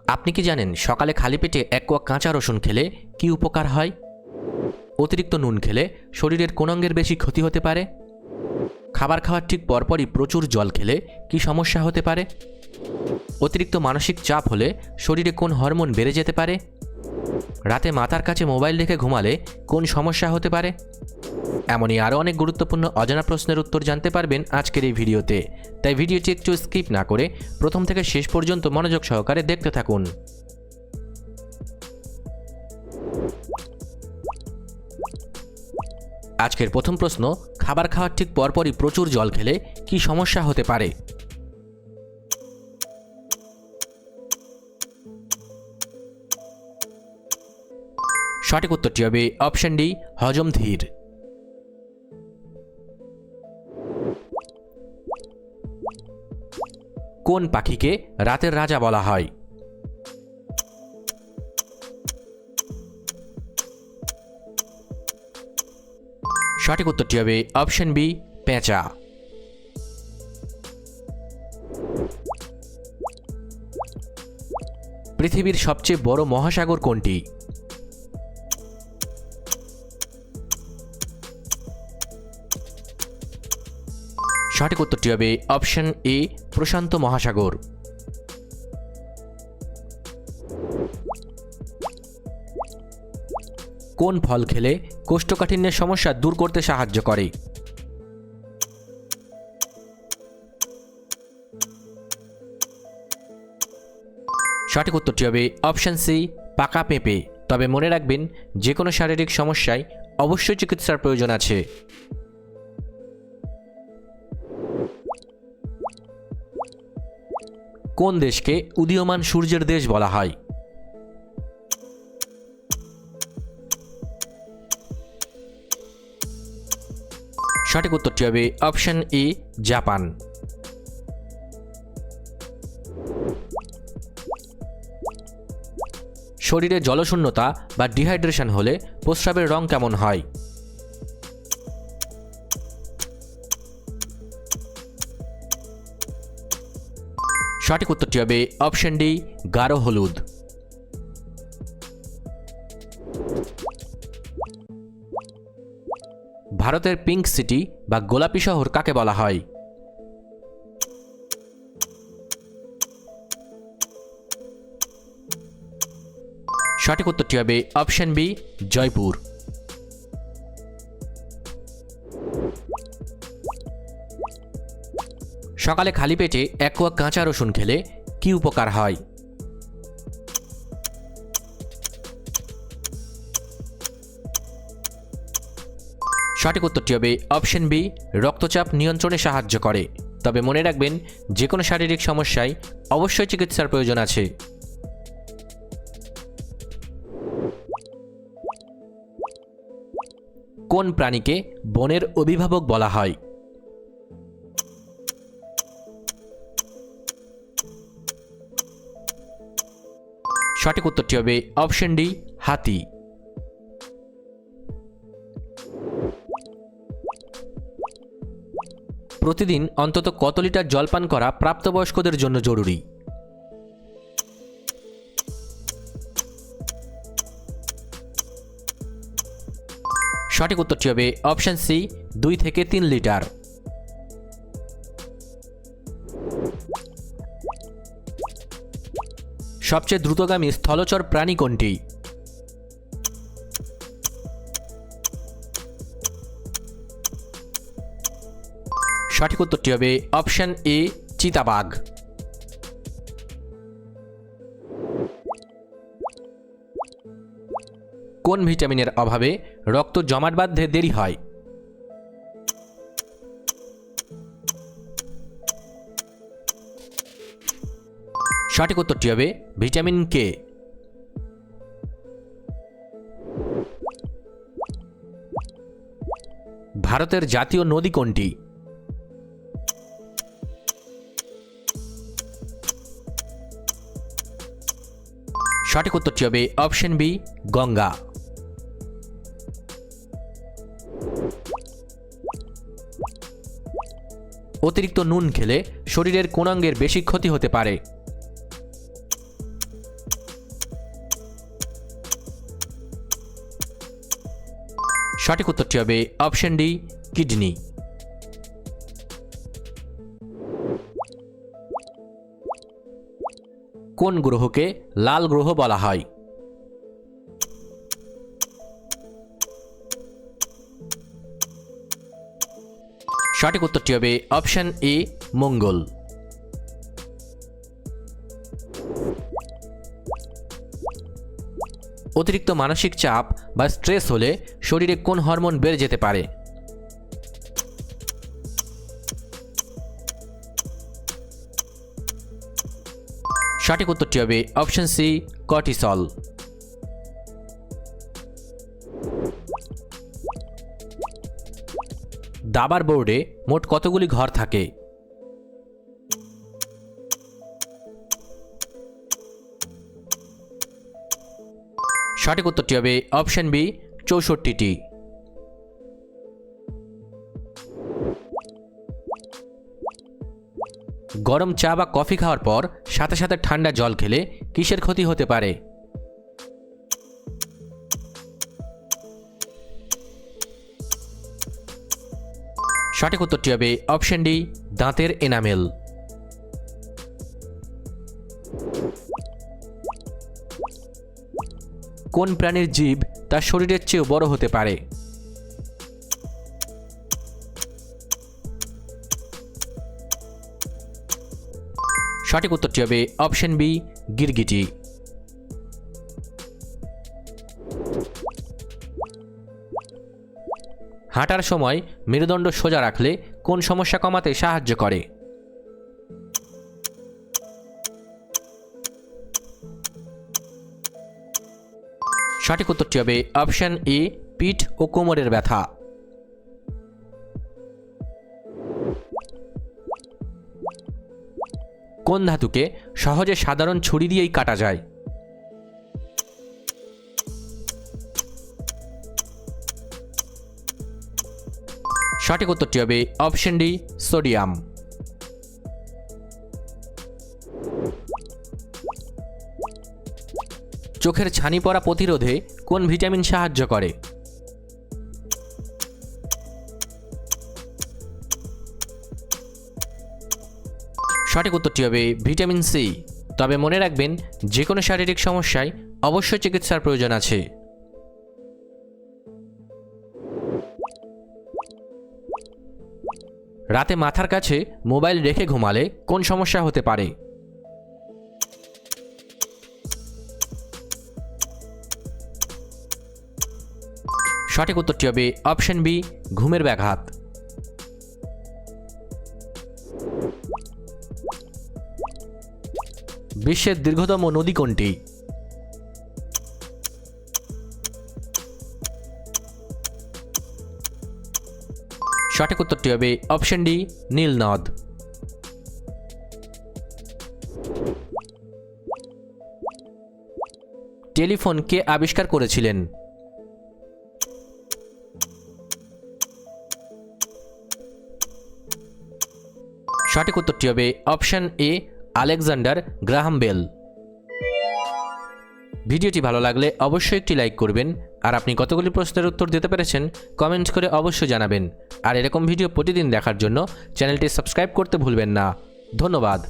আপনি কি জানেন সকালে খালি পেটে এক কোয়া কাঁচা রসুন খেলে কি উপকার হয়? অতিরিক্ত নুন খেলে শরীরের কোন অঙ্গের বেশি ক্ষতি হতে পারে? খাবার খাওয়ার ঠিক পরপরই প্রচুর জল খেলে কি সমস্যা হতে পারে? অতিরিক্ত মানসিক চাপ হলে শরীরে কোন হরমোন বেড়ে যেতে পারে? রাতে মাথার কাছে মোবাইল রেখে ঘুমালে কোন সমস্যা হতে পারে? এমনই আরও অনেক গুরুত্বপূর্ণ অজানা প্রশ্নের উত্তর জানতে পারবেন আজকের এই ভিডিওতে। তাই ভিডিওটি একটু স্কিপ না করে প্রথম থেকে শেষ পর্যন্ত মনোযোগ সহকারে দেখতে থাকুন। আজকের প্রথম প্রশ্ন, খাবার খাওয়ার ঠিক পরপরই প্রচুর জল খেলে কি সমস্যা হতে পারে? সঠিক উত্তরটি হবে অপশন ডি, হজম ধীর। কোন পাখিকে রাতের রাজা বলা হয়? সঠিক উত্তরটি হবে অপশন বি, পেঁচা। পৃথিবীর সবচেয়ে বড় মহাসাগর কোনটি? সঠিক উত্তরটি হবে অপশন এ, প্রশান্ত মহাসাগর। কোন ফল খেলে কোষ্ঠকাঠিন্যের সমস্যা দূর করতে সাহায্য করে? সঠিক উত্তরটি হবে অপশন সি, পাকা পেঁপে। তবে মনে রাখবেন, যে কোনো শারীরিক সমস্যায় অবশ্যই চিকিৎসার প্রয়োজন আছে। কোন দেশকে উদীয়মান সূর্যের দেশ বলা হয়? সঠিক উত্তরটি হবে অপশন এ, জাপান। শরীরে জলশূন্যতা বা ডিহাইড্রেশন হলে প্রস্রাবের রং কেমন হয়? সঠিক উত্তরটি হবে অপশন ডি, গাঢ় হলুদ। ভারতের পিঙ্ক সিটি বা গোলাপি শহর কাকে বলা হয়? সঠিক উত্তরটি হবে অপশন বি, জয়পুর। সকালে খালি পেটে এক কোয়া কাঁচা রসুন খেলে কি উপকার হয়? সঠিক উত্তরটি হবে অপশন বি, রক্তচাপ নিয়ন্ত্রণে সাহায্য করে। তবে মনে রাখবেন, যে কোনো শারীরিক সমস্যায় অবশ্যই চিকিৎসার প্রয়োজন আছে। কোন প্রাণীকে বনের অভিভাবক বলা হয়? সঠিক উত্তরটি হবে অপশন ডি, হাতি। প্রতিদিন অন্তত কত লিটার জল পান করা প্রাপ্তবয়স্কদের জন্য জরুরি? সঠিক উত্তরটি হবে অপশন সি, 2 থেকে 3 লিটার। সবচেয়ে দ্রুতগামী স্থলচর প্রাণী কোনটি? সঠিক উত্তরটি হবে অপশন এ, চিতাবাঘ। কোন ভিটামিনের অভাবে রক্ত জমাট বাঁধতে দেরি হয়? সঠিক উত্তরটি হবে ভিটামিন কে। ভারতের জাতীয় নদী কোনটি? সঠিক উত্তরটি হবে অপশন বি, গঙ্গা। অতিরিক্ত নুন খেলে শরীরের কোন অঙ্গের বেশি ক্ষতি হতে পারে? সঠিক উত্তরটি হবে অপশন ডি কিডনি। কোন গ্রহকে লাল গ্রহ বলা হয়? সঠিক উত্তরটি হবে অপশন এ মঙ্গল। অতিরিক্ত মানসিক চাপ বা স্ট্রেস হলে শরীরে কোন হরমোন বেড়ে যেতে পারে? সঠিক উত্তরটি হবে অপশন সি কর্টিসল। দাবার বোর্ডে মোট কতগুলি ঘর থাকে? সঠিক উত্তরটি হবে অপশন বি 64টি। গরম চা বা কফি খাওয়ার পর সাথে সাথে ঠান্ডা জল খেলে কিসের ক্ষতি হতে পারে? সঠিক উত্তরটি হবে অপশন ডি দাঁতের এনামেল। কোন প্রাণীর জীব তার শরীরের চেয়েও বড় হতে পারে? সঠিক উত্তরটি হবে অপশন বি গিরগিটি। হাঁটার সময় মেরুদণ্ড সোজা রাখলে কোন সমস্যা কমাতে সাহায্য করে? সঠিক উত্তরটি হবে অপশন এ পিঠ ও কোমরের ব্যথা। কোন ধাতুকে সহজে সাধারণ ছুরি দিয়েই কাটা যায়? সঠিক উত্তরটি হবে অপশন ডি সোডিয়াম। চোখের ছানি পড়া প্রতিরোধে কোন ভিটামিন সাহায্য করে? সঠিক উত্তরটি হবে ভিটামিন সি। তবে মনে রাখবেন, যে কোনো শারীরিক সমস্যায় অবশ্যই চিকিৎসার প্রয়োজন আছে। রাতে মাথার কাছে মোবাইল রেখে ঘুমালে কোন সমস্যা হতে পারে? সঠিক উত্তরটি হবে অপশন বি ঘুমের ব্যাঘাত। বিশ্বের দীর্ঘতম নদী কোনটি? সঠিক উত্তরটি হবে অপশন ডি নীল নদ। টেলিফোন কে আবিষ্কার করেছিলেন? সঠিক উত্তরটি হবে option A Alexander Graham Bell. ভিডিওটি ভালো লাগলে অবশ্যই একটি লাইক করবেন, আর আপনি কতগুলি প্রশ্নের উত্তর দিতে পেরেছেন কমেন্ট করে অবশ্যই জানাবেন। আর এরকম ভিডিও প্রতিদিন দেখার জন্য চ্যানেলটি সাবস্ক্রাইব করতে ভুলবেন না। ধন্যবাদ।